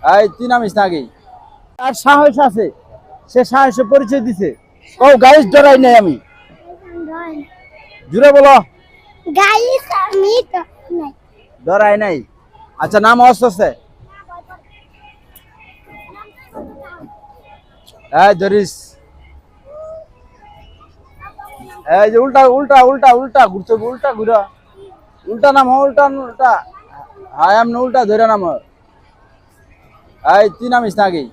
এই তুই নামিস না আগে। তার সাহস আছে, সে সাহসে পরিচয় দিছে। ও গাইস, ডরাই নাই আমি। জুড়ে বলো। গাইস আমি তো নাই। ডরাই নাই। আচ্ছা নাম আস্তে আস্তে। এই ধরিস। এই যে উল্টা উল্টা উল্টা উল্টা ঘুরছে, উল্টা ঘুরা। উল্টা নাম, উল্টা উল্টা। হ্যাঁ এমন উল্টা ধরে নাম। এই তুই নামিস না আগে।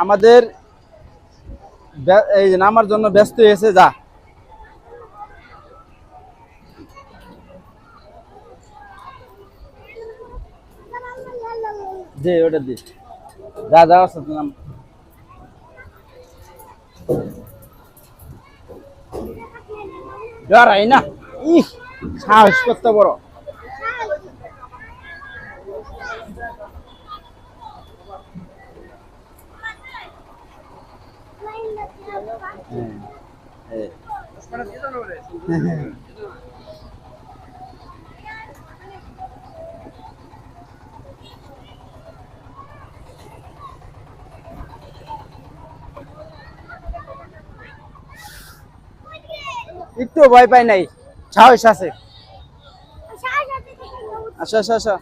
আমাদের এই যে নামার জন্য ব্যস্ত হয়েছে, যা। যে ওটা দি, যা যা আছে নাম। ডরাই না। ইহ, সাহস কত বড়। একটু ভয় পাই নাই, সাহস আছে। আচ্ছা আচ্ছা আচ্ছা।